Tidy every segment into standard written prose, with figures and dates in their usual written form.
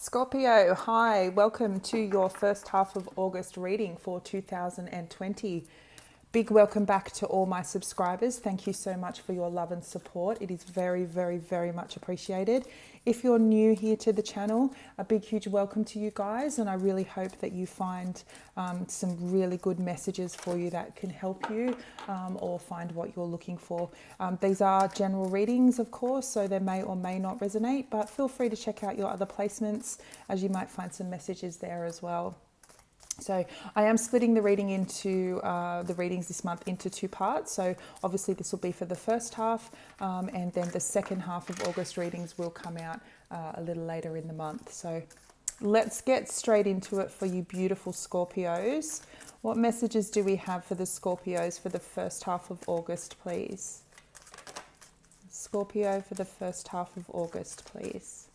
Scorpio, hi, welcome to your first half of August reading for 2020. Big welcome back to all my subscribers. Thank you so much for your love and support. It is very, very, very much appreciated. If you're new here to the channel, a big, huge welcome to you guys. And I really hope that you find some really good messages for you that can help you or find what you're looking for. These are general readings, of course, so they may or may not resonate, but feel free to check out your other placements as you might find some messages there as well. So I am splitting the reading into the readings this month into two parts. So obviously this will be for the first half, and then the second half of August readings will come out a little later in the month. So let's get straight into it for you beautiful Scorpios. What messages do we have for the Scorpios for the first half of August, please? Scorpio for the first half of August, please.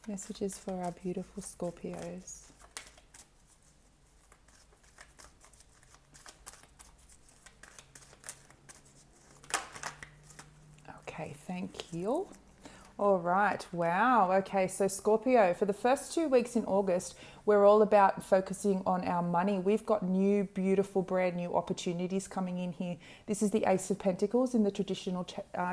Messages for our beautiful Scorpios. Okay, thank you. All right, wow. Okay, so Scorpio, for the first 2 weeks in August, we're all about focusing on our money. We've got new, beautiful, brand new opportunities coming in here. This is the Ace of Pentacles in the traditional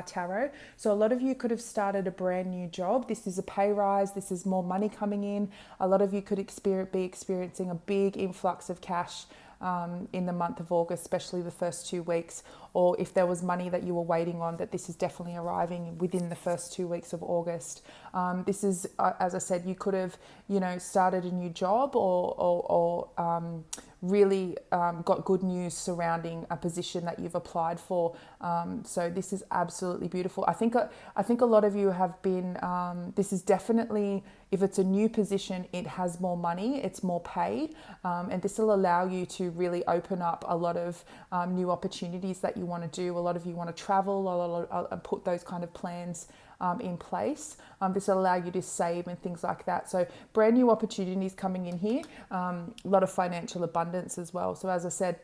tarot. So a lot of you could have started a brand new job. This is a pay rise. This is more money coming in. A lot of you could be experiencing a big influx of cash in the month of August, especially the first 2 weeks, or if there was money that you were waiting on, that this is definitely arriving within the first 2 weeks of August. This is, as I said, you could have, started a new job or really got good news surrounding a position that you've applied for. So this is absolutely beautiful. I think a lot of you have been, this is definitely, if it's a new position, it has more money, it's more pay, and this will allow you to really open up a lot of new opportunities that you want to do. A lot of you want to travel, put those kind of plans in place. This will allow you to save and things like that. So brand new opportunities coming in here, a lot of financial abundance as well. So as I said,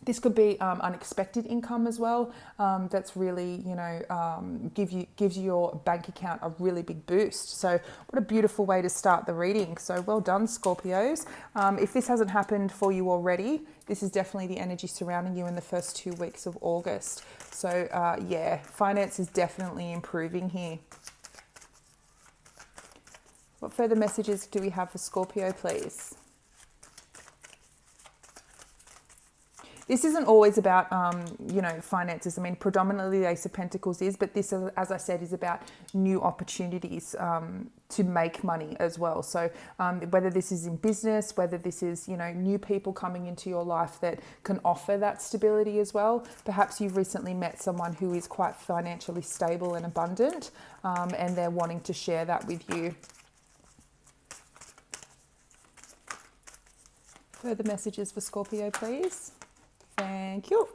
this could be unexpected income as well. That's really, gives your bank account a really big boost. So what a beautiful way to start the reading. So well done, Scorpios. If this hasn't happened for you already, this is definitely the energy surrounding you in the first 2 weeks of August. So yeah, finance is definitely improving here. What further messages do we have for Scorpio, please? This isn't always about, finances. I mean, predominantly the Ace of Pentacles is, but this, as I said, is about new opportunities to make money as well. So whether this is in business, whether this is, new people coming into your life that can offer that stability as well. Perhaps you've recently met someone who is quite financially stable and abundant, and they're wanting to share that with you. Further messages for Scorpio, please. Thank you.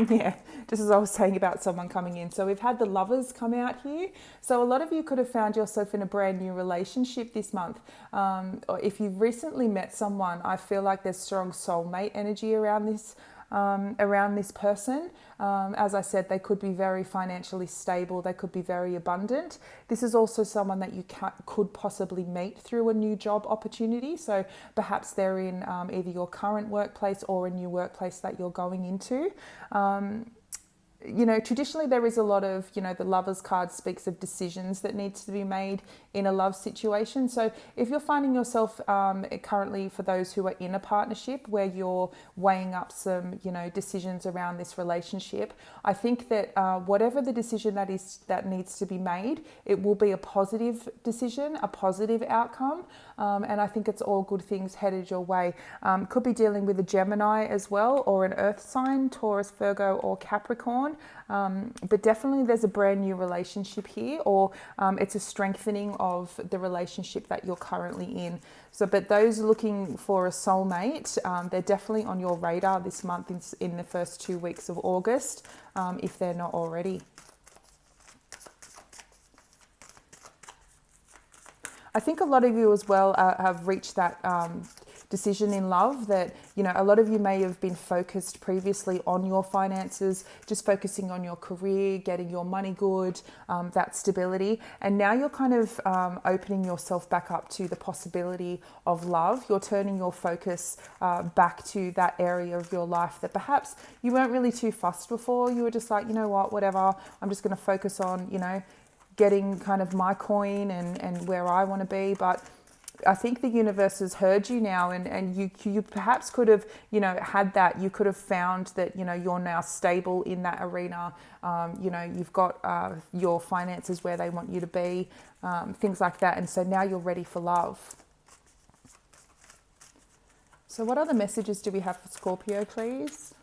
Yeah, just as I was saying about someone coming in. So we've had the Lovers come out here. So a lot of you could have found yourself in a brand new relationship this month. Or if you've recently met someone, I feel like there's strong soulmate energy around this person. As I said, they could be very financially stable. They could be very abundant. This is also someone that you could possibly meet through a new job opportunity. So perhaps they're in either your current workplace or a new workplace that you're going into. Traditionally there is a lot of, the Lovers card speaks of decisions that needs to be made in a love situation. So if you're finding yourself currently, for those who are in a partnership where you're weighing up some, decisions around this relationship, I think that whatever the decision that needs to be made, it will be a positive decision, a positive outcome. And I think it's all good things headed your way. Could be dealing with a Gemini as well, or an earth sign, Taurus, Virgo, or Capricorn. But definitely there's a brand new relationship here, or it's a strengthening of the relationship that you're currently in. So, but those looking for a soulmate, they're definitely on your radar this month in the first 2 weeks of August, if they're not already. I think a lot of you as well have reached that decision in love that, you know, a lot of you may have been focused previously on your finances, just focusing on your career, getting your money good, that stability. And now you're kind of opening yourself back up to the possibility of love. You're turning your focus back to that area of your life that perhaps you weren't really too fussed before. You were just like, you know what, whatever, I'm just going to focus on, you know, getting kind of my coin and where I want to be. But I think the universe has heard you now, and you perhaps could have, you know, had that. You could have found that, you know, you're now stable in that arena. You know, you've got your finances where they want you to be, things like that. And so now you're ready for love. So what other messages do we have for Scorpio, please?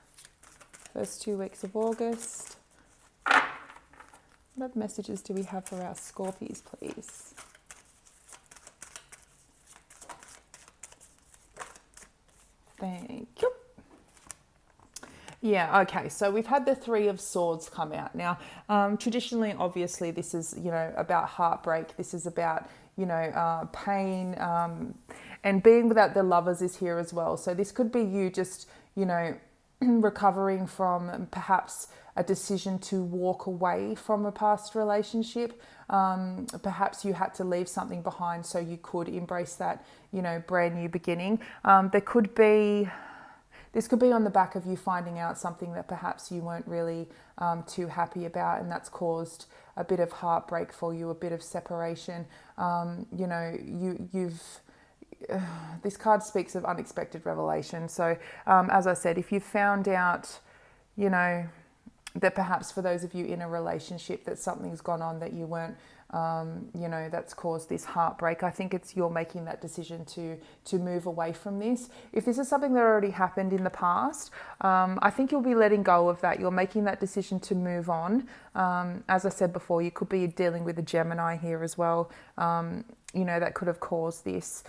First 2 weeks of August. What other messages do we have for our Scorpies, please? Thank you. Yeah, okay, so we've had the Three of Swords come out. Now, traditionally, obviously, this is, you know, about heartbreak. This is about, you know, pain, and being without the Lovers is here as well. So this could be you just, you know, recovering from perhaps a decision to walk away from a past relationship. Perhaps you had to leave something behind so you could embrace that, you know, brand new beginning. This could be on the back of you finding out something that perhaps you weren't really too happy about, and that's caused a bit of heartbreak for you, a bit of separation. You know, you've this card speaks of unexpected revelation. So as I said, if you found out, you know, that perhaps for those of you in a relationship that something's gone on that you weren't, you know, that's caused this heartbreak, I think it's you're making that decision to move away from this. If this is something that already happened in the past, I think you'll be letting go of that. You're making that decision to move on. As I said before, you could be dealing with a Gemini here as well, you know, that could have caused this.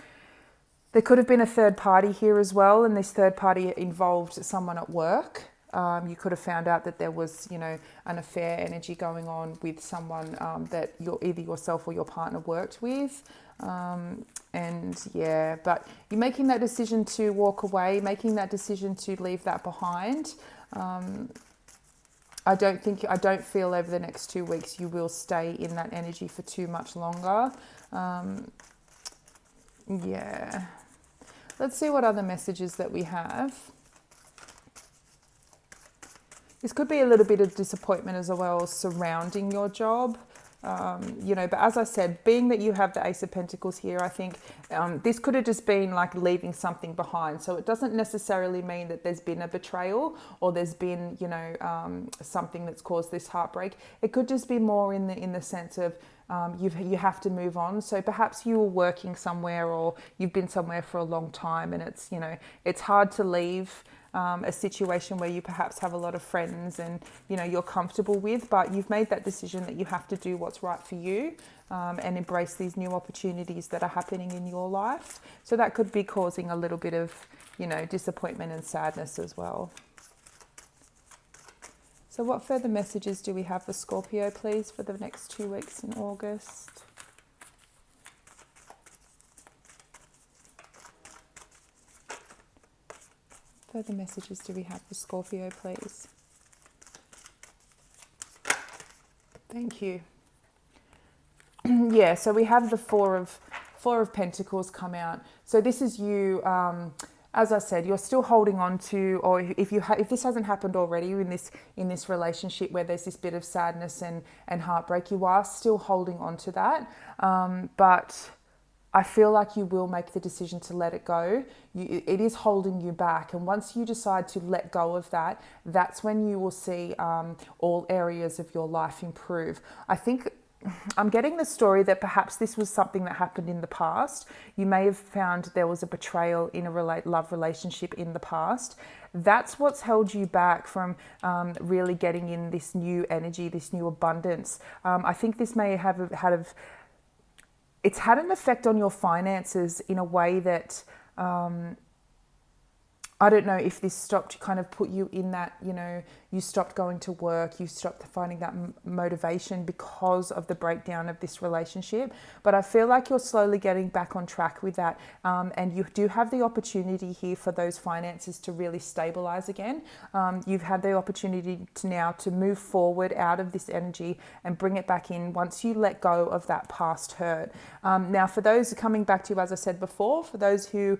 There could have been a third party here as well, and this third party involved someone at work. You could have found out that there was, you know, an affair energy going on with someone that either yourself or your partner worked with. And yeah, but you're making that decision to walk away, making that decision to leave that behind. I don't feel over the next 2 weeks you will stay in that energy for too much longer. Yeah. Let's see what other messages that we have. This could be a little bit of disappointment as well surrounding your job. You know, but as I said, being that you have the Ace of Pentacles here, I think this could have just been like leaving something behind. So it doesn't necessarily mean that there's been a betrayal or there's been, you know, something that's caused this heartbreak. It could just be more in the sense of you have to move on. So perhaps you were working somewhere or you've been somewhere for a long time, and it's, you know, it's hard to leave a situation where you perhaps have a lot of friends and, you know, you're comfortable with, but you've made that decision that you have to do what's right for you, and embrace these new opportunities that are happening in your life. So that could be causing a little bit of, you know, disappointment and sadness as well. So what further messages do we have for Scorpio, please, for the next 2 weeks in August? Further messages do we have for Scorpio, please? Thank you. Yeah, so we have the Four of Pentacles come out. So this is you. As I said, you're still holding on to, or if this hasn't happened already in this relationship where there's this bit of sadness and heartbreak, you are still holding on to that. But I feel like you will make the decision to let it go. It is holding you back. And once you decide to let go of that, that's when you will see all areas of your life improve. I think I'm getting the story that perhaps this was something that happened in the past. You may have found there was a betrayal in a love relationship in the past. That's what's held you back from really getting in this new energy, this new abundance. I think this may have it's had an effect on your finances in a way that I don't know if this stopped to kind of put you in that, you know, you stopped going to work, you stopped finding that motivation because of the breakdown of this relationship. But I feel like you're slowly getting back on track with that. And you do have the opportunity here for those finances to really stabilize again. You've had the opportunity to now to move forward out of this energy and bring it back in once you let go of that past hurt. Now, for those coming back to you, as I said before, for those who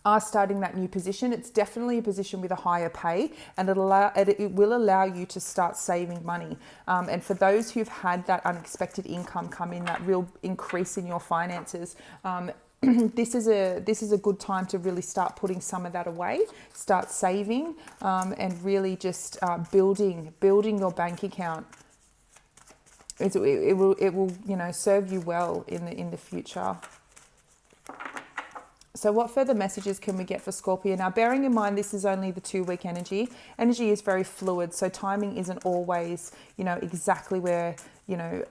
are starting that new position, it's definitely a position with a higher pay, and it will allow you to start saving money. And for those who've had that unexpected income come in, that real increase in your finances, this is a good time to really start putting some of that away, start saving, and really just building your bank account. It will you know, serve you well in the future. So what further messages can we get for Scorpio? Now, bearing in mind, this is only the 2-week energy. Energy is very fluid, so timing isn't always, you know, exactly where, you know,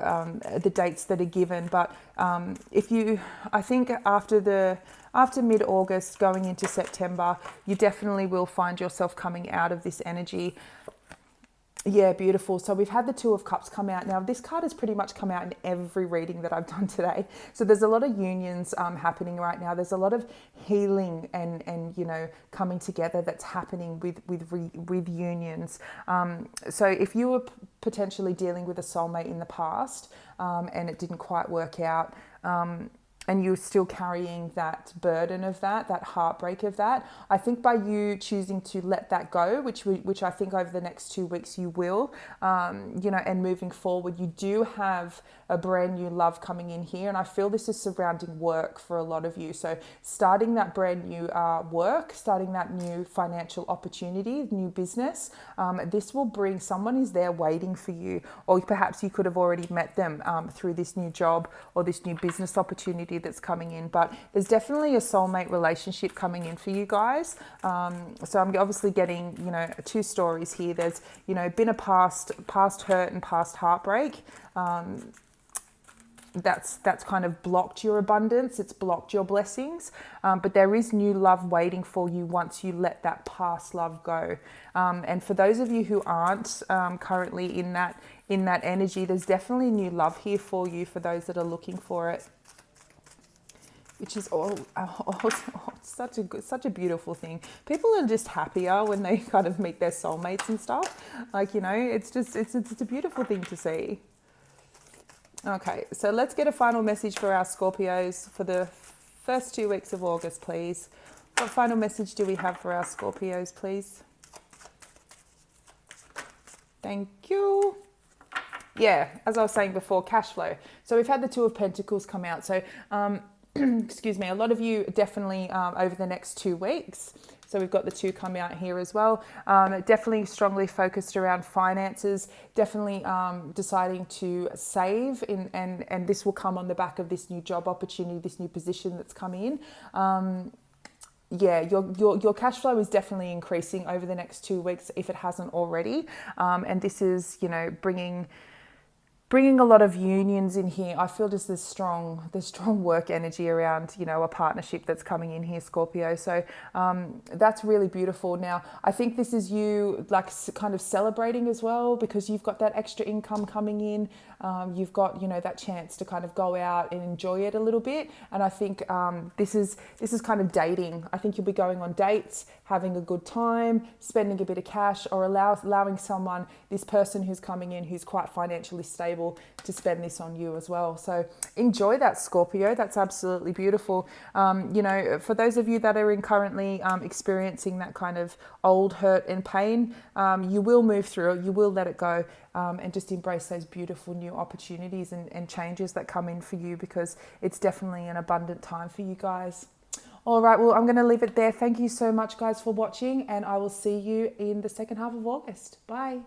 the dates that are given. But I think after mid-August going into September, you definitely will find yourself coming out of this energy. Yeah, beautiful. So we've had the Two of Cups come out. Now, this card has pretty much come out in every reading that I've done today. So there's a lot of unions happening right now. There's a lot of healing and you know, coming together that's happening with unions. So if you were potentially dealing with a soulmate in the past and it didn't quite work out, and you're still carrying that burden of that heartbreak of that, I think by you choosing to let that go, which I think over the next 2 weeks you will, you know, and moving forward, you do have a brand new love coming in here. And I feel this is surrounding work for a lot of you. So starting that brand new work, starting that new financial opportunity, new business, this will bring someone is there waiting for you, or perhaps you could have already met them through this new job or this new business opportunity that's coming in. But there's definitely a soulmate relationship coming in for you guys. So I'm obviously getting, you know, 2 stories here. There's, you know, been a past hurt and past heartbreak. That's kind of blocked your abundance. It's blocked your blessings. But there is new love waiting for you once you let that past love go. And for those of you who aren't currently in that energy, there's definitely new love here for you, for those that are looking for it, which is such a beautiful thing. People are just happier when they kind of meet their soulmates and stuff. Like, you know, it's a beautiful thing to see. Okay, so let's get a final message for our Scorpios for the first 2 weeks of August, please. What final message do we have for our Scorpios, please? Thank you. Yeah, as I was saying before, cash flow. So we've had the Two of Pentacles come out. So, excuse me, a lot of you definitely over the next 2 weeks. So we've got the 2 come out here as well. Definitely strongly focused around finances, definitely deciding to save and this will come on the back of this new job opportunity, this new position that's coming in. Yeah, your cash flow is definitely increasing over the next 2 weeks if it hasn't already. And this is, you know, bringing a lot of unions in here. I feel just there's strong work energy around, you know, a partnership that's coming in here, Scorpio. So that's really beautiful. Now, I think this is you like kind of celebrating as well, because you've got that extra income coming in. You've got, you know, that chance to kind of go out and enjoy it a little bit. And I think this is kind of dating. I think you'll be going on dates, having a good time, spending a bit of cash, or allowing someone, this person who's coming in who's quite financially stable, to spend this on you as well. So enjoy that, Scorpio. That's absolutely beautiful. You know, for those of you that are currently experiencing that kind of old hurt and pain, you will move through it. You will let it go, and just embrace those beautiful new opportunities and changes that come in for you, because it's definitely an abundant time for you guys. All right, well, I'm going to leave it there. Thank you so much, guys, for watching, and I will see you in the second half of August. Bye.